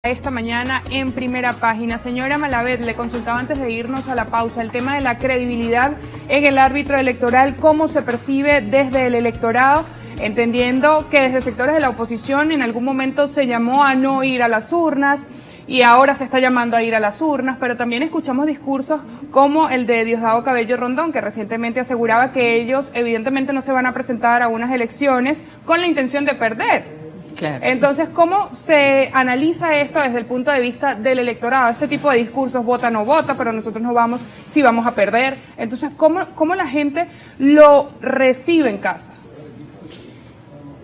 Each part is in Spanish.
Esta mañana en Primera Página. Señora Malavet, le consultaba antes de irnos a la pausa el tema de la credibilidad en el árbitro electoral, cómo se percibe desde el electorado, entendiendo que desde sectores de la oposición en algún momento se llamó a no ir a las urnas y ahora se está llamando a ir a las urnas, pero también escuchamos discursos como el de Diosdado Cabello Rondón, que recientemente aseguraba que ellos evidentemente no se van a presentar a unas elecciones con la intención de perder. Claro. Entonces, ¿cómo se analiza esto desde el punto de vista del electorado? Este tipo de discursos, vota, no vota, pero nosotros no vamos, sí vamos a perder. Entonces, ¿cómo la gente lo recibe en casa?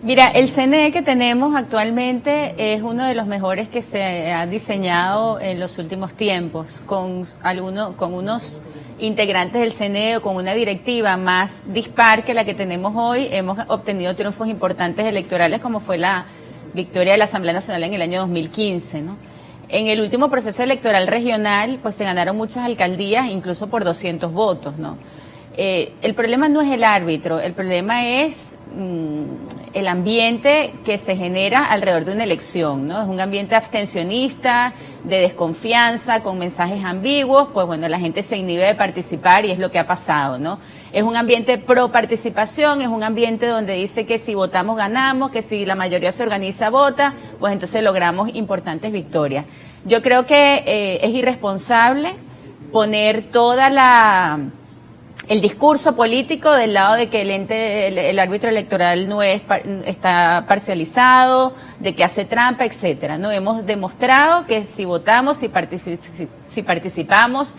Mira, el CNE que tenemos actualmente es uno de los mejores que se ha diseñado en los últimos tiempos, con unos integrantes del CNE o con una directiva más dispar que la que tenemos hoy. Hemos obtenido triunfos importantes electorales, como fue la victoria de la Asamblea Nacional en el año 2015, ¿no? En el último proceso electoral regional, pues se ganaron muchas alcaldías, incluso por 200 votos, ¿no? El problema no es el árbitro, el problema es el ambiente que se genera alrededor de una elección, ¿no? Es un ambiente abstencionista, de desconfianza, con mensajes ambiguos, pues bueno, la gente se inhibe de participar y es lo que ha pasado, ¿no? Es un ambiente pro participación, es un ambiente donde dice que si votamos ganamos, que si la mayoría se organiza vota, pues entonces logramos importantes victorias. Yo creo que es irresponsable poner el discurso político del lado de que el árbitro electoral no está parcializado, de que hace trampa, etcétera, ¿no? Hemos demostrado que si votamos, si participamos,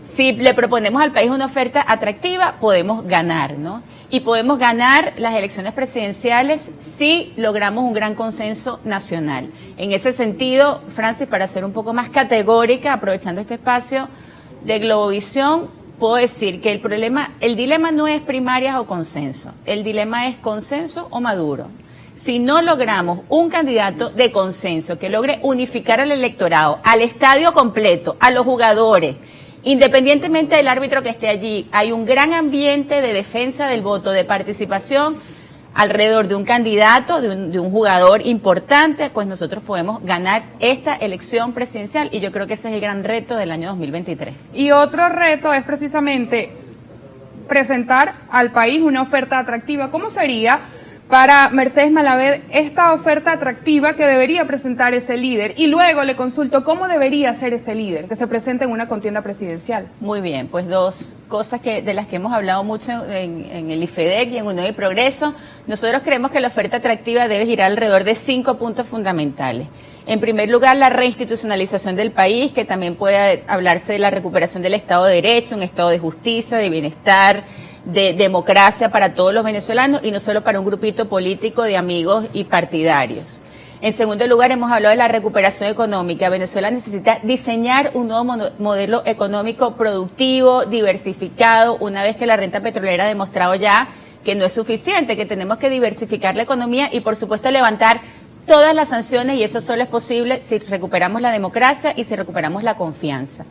si le proponemos al país una oferta atractiva, podemos ganar, ¿no? Y podemos ganar las elecciones presidenciales si logramos un gran consenso nacional. En ese sentido, Francis, para ser un poco más categórica, aprovechando este espacio de Globovisión, puedo decir que el dilema no es primarias o consenso, el dilema es consenso o Maduro. Si no logramos un candidato de consenso que logre unificar al electorado, al estadio completo, a los jugadores, independientemente del árbitro que esté allí, hay un gran ambiente de defensa del voto, de participación alrededor de un candidato, de un jugador importante, pues nosotros podemos ganar esta elección presidencial y yo creo que ese es el gran reto del año 2023. Y otro reto es precisamente presentar al país una oferta atractiva. ¿Cómo sería para Mercedes Malavet esta oferta atractiva que debería presentar ese líder? Y luego le consulto cómo debería ser ese líder que se presente en una contienda presidencial. Muy bien, pues dos cosas de las que hemos hablado mucho en el IFEDEC y en Unión y Progreso. Nosotros creemos que la oferta atractiva debe girar alrededor de 5 puntos fundamentales. En primer lugar, la reinstitucionalización del país, que también puede hablarse de la recuperación del Estado de Derecho, un Estado de justicia, de bienestar, de democracia para todos los venezolanos y no solo para un grupito político de amigos y partidarios. En segundo lugar, hemos hablado de la recuperación económica. Venezuela necesita diseñar un nuevo modelo económico productivo, diversificado, una vez que la renta petrolera ha demostrado ya que no es suficiente, que tenemos que diversificar la economía y, por supuesto, levantar todas las sanciones, y eso solo es posible si recuperamos la democracia y si recuperamos la confianza.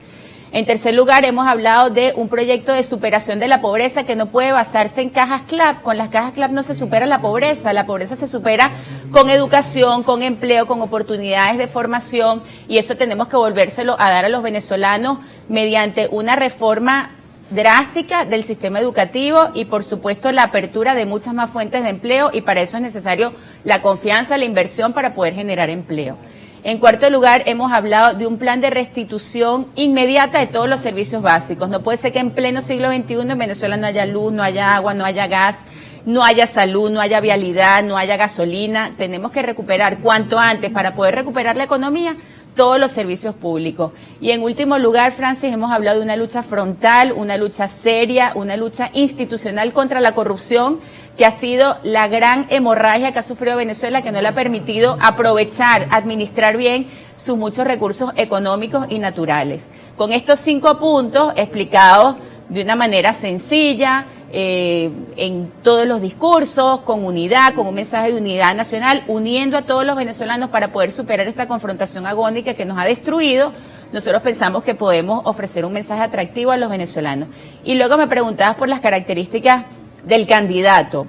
En tercer lugar, hemos hablado de un proyecto de superación de la pobreza que no puede basarse en cajas CLAP. Con las cajas CLAP no se supera la pobreza se supera con educación, con empleo, con oportunidades de formación, y eso tenemos que volvérselo a dar a los venezolanos mediante una reforma drástica del sistema educativo y, por supuesto, la apertura de muchas más fuentes de empleo, y para eso es necesario la confianza, la inversión para poder generar empleo. En cuarto lugar, hemos hablado de un plan de restitución inmediata de todos los servicios básicos. No puede ser que en pleno siglo XXI en Venezuela no haya luz, no haya agua, no haya gas, no haya salud, no haya vialidad, no haya gasolina. Tenemos que recuperar cuanto antes, para poder recuperar la economía, todos los servicios públicos. Y en último lugar, Francis, hemos hablado de una lucha frontal, una lucha seria, una lucha institucional contra la corrupción, que ha sido la gran hemorragia que ha sufrido Venezuela, que no le ha permitido aprovechar, administrar bien sus muchos recursos económicos y naturales. Con estos 5 puntos explicados de una manera sencilla, en todos los discursos, con unidad, con un mensaje de unidad nacional, uniendo a todos los venezolanos para poder superar esta confrontación agónica que nos ha destruido, nosotros pensamos que podemos ofrecer un mensaje atractivo a los venezolanos. Y luego me preguntabas por las características del candidato.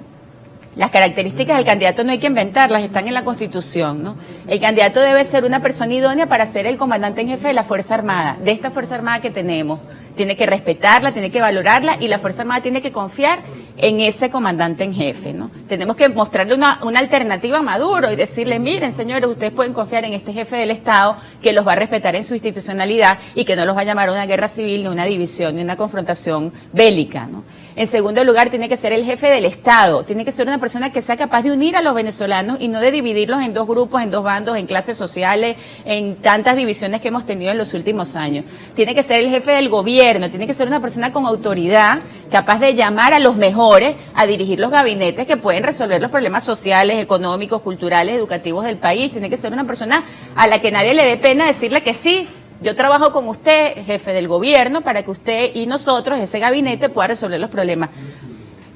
Las características del candidato no hay que inventarlas, están en la Constitución, ¿no? El candidato debe ser una persona idónea para ser el comandante en jefe de la Fuerza Armada, de esta Fuerza Armada que tenemos. Tiene que respetarla, tiene que valorarla y la Fuerza Armada tiene que confiar en ese comandante en jefe, ¿no? Tenemos que mostrarle una alternativa a Maduro y decirle, miren, señores, ustedes pueden confiar en este jefe del Estado que los va a respetar en su institucionalidad y que no los va a llamar a una guerra civil, ni una división, ni una confrontación bélica, ¿no? En segundo lugar, tiene que ser el jefe del Estado, tiene que ser una persona que sea capaz de unir a los venezolanos y no de dividirlos en dos grupos, en dos bandos, en clases sociales, en tantas divisiones que hemos tenido en los últimos años. Tiene que ser el jefe del gobierno, tiene que ser una persona con autoridad, capaz de llamar a los mejores a dirigir los gabinetes que pueden resolver los problemas sociales, económicos, culturales, educativos del país. Tiene que ser una persona a la que nadie le dé pena decirle que sí. Yo trabajo con usted, jefe del gobierno, para que usted y nosotros, ese gabinete, pueda resolver los problemas.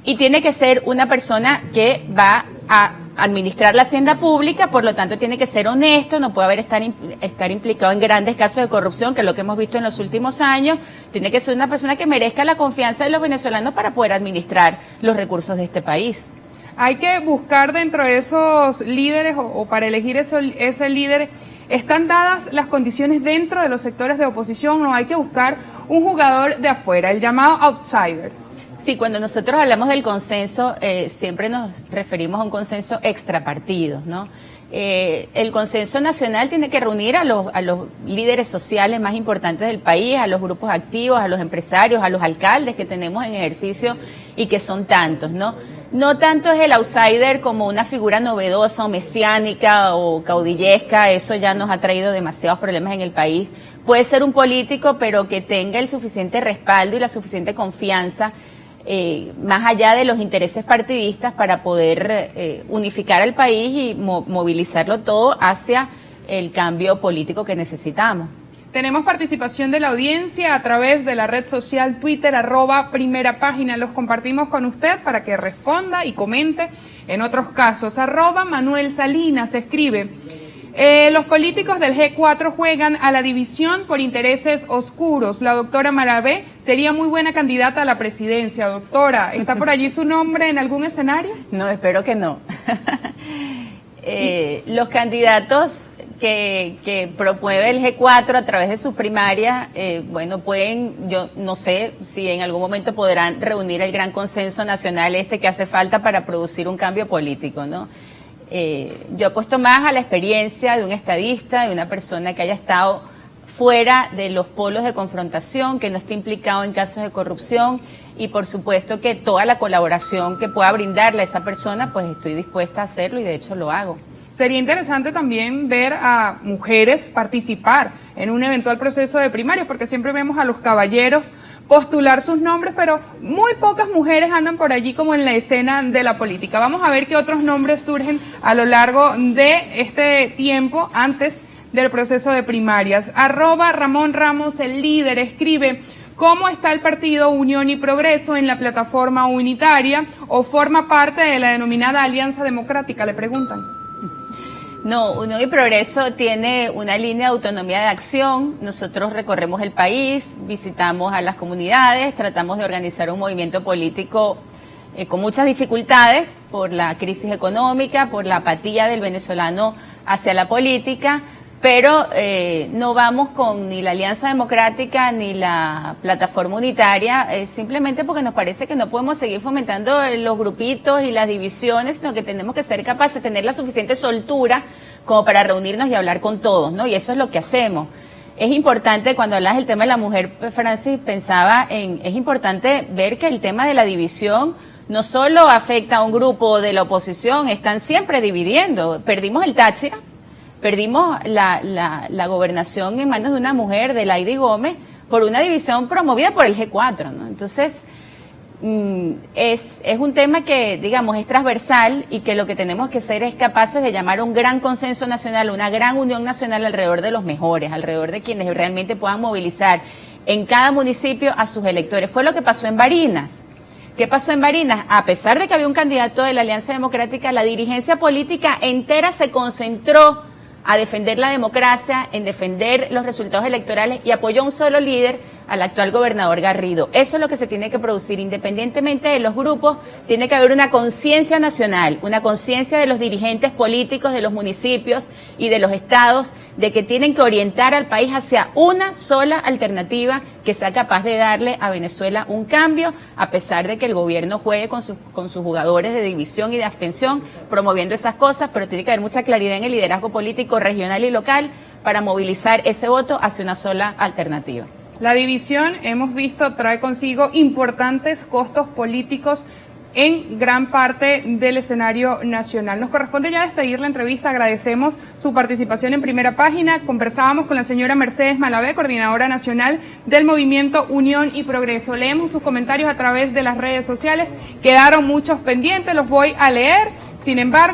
Y tiene que ser una persona que va a administrar la hacienda pública, por lo tanto tiene que ser honesto, no puede estar implicado en grandes casos de corrupción, que es lo que hemos visto en los últimos años. Tiene que ser una persona que merezca la confianza de los venezolanos para poder administrar los recursos de este país. Hay que buscar dentro de esos líderes o para elegir ese líder. ¿Están dadas las condiciones dentro de los sectores de oposición o hay que buscar un jugador de afuera, el llamado outsider? Sí, cuando nosotros hablamos del consenso, siempre nos referimos a un consenso extrapartidos, ¿no? El consenso nacional tiene que reunir a los líderes sociales más importantes del país, a los grupos activos, a los empresarios, a los alcaldes que tenemos en ejercicio y que son tantos, ¿no? No tanto es el outsider como una figura novedosa o mesiánica o caudillesca, eso ya nos ha traído demasiados problemas en el país. Puede ser un político, pero que tenga el suficiente respaldo y la suficiente confianza, más allá de los intereses partidistas, para poder unificar al país y movilizarlo todo hacia el cambio político que necesitamos. Tenemos participación de la audiencia a través de la red social Twitter, @primera página. Los compartimos con usted para que responda y comente. En otros casos, @Manuel Salinas escribe: los políticos del G4 juegan a la división por intereses oscuros. La doctora Malavé sería muy buena candidata a la presidencia. Doctora, ¿está por allí su nombre en algún escenario? No, espero que no. Los candidatos que promueve el G4 a través de su primaria, bueno, yo no sé si en algún momento podrán reunir el gran consenso nacional que hace falta para producir un cambio político, ¿no? Yo apuesto más a la experiencia de un estadista, de una persona que haya estado fuera de los polos de confrontación, que no esté implicado en casos de corrupción y por supuesto que toda la colaboración que pueda brindarle a esa persona, pues estoy dispuesta a hacerlo y de hecho lo hago. Sería interesante también ver a mujeres participar en un eventual proceso de primarias, porque siempre vemos a los caballeros postular sus nombres, pero muy pocas mujeres andan por allí como en la escena de la política. Vamos a ver qué otros nombres surgen a lo largo de este tiempo antes del proceso de primarias. @Ramón Ramos, el líder, escribe: ¿cómo está el partido Unión y Progreso en la plataforma unitaria o forma parte de la denominada Alianza Democrática? Le preguntan. No, Unión y Progreso tiene una línea de autonomía de acción. Nosotros recorremos el país, visitamos a las comunidades, tratamos de organizar un movimiento político con muchas dificultades por la crisis económica, por la apatía del venezolano hacia la política, pero no vamos con ni la Alianza Democrática ni la plataforma unitaria, simplemente porque nos parece que no podemos seguir fomentando los grupitos y las divisiones, sino que tenemos que ser capaces de tener la suficiente soltura como para reunirnos y hablar con todos, ¿no? Y eso es lo que hacemos. Es importante, cuando hablas del tema de la mujer, Francis, es importante ver que el tema de la división no solo afecta a un grupo de la oposición, están siempre dividiendo. Perdimos el Táchira. Perdimos la gobernación en manos de una mujer, de Lady Gómez, por una división promovida por el G4, ¿no? Entonces, es un tema que, digamos, es transversal y que lo que tenemos que ser es capaces de llamar a un gran consenso nacional, una gran unión nacional alrededor de los mejores, alrededor de quienes realmente puedan movilizar en cada municipio a sus electores. Fue lo que pasó en Barinas. ¿Qué pasó en Barinas? A pesar de que había un candidato de la Alianza Democrática, la dirigencia política entera se concentró a defender la democracia, en defender los resultados electorales y apoyó a un solo líder al actual gobernador Garrido. Eso es lo que se tiene que producir, independientemente de los grupos, tiene que haber una conciencia nacional, una conciencia de los dirigentes políticos de los municipios y de los estados, de que tienen que orientar al país hacia una sola alternativa que sea capaz de darle a Venezuela un cambio, a pesar de que el gobierno juegue con sus jugadores de división y de abstención, promoviendo esas cosas, pero tiene que haber mucha claridad en el liderazgo político regional y local para movilizar ese voto hacia una sola alternativa. La división, hemos visto, trae consigo importantes costos políticos en gran parte del escenario nacional. Nos corresponde ya despedir la entrevista. Agradecemos su participación en Primera Página. Conversábamos con la señora Mercedes Malavé, coordinadora nacional del Movimiento Unión y Progreso. Leemos sus comentarios a través de las redes sociales. Quedaron muchos pendientes, los voy a leer. Sin embargo,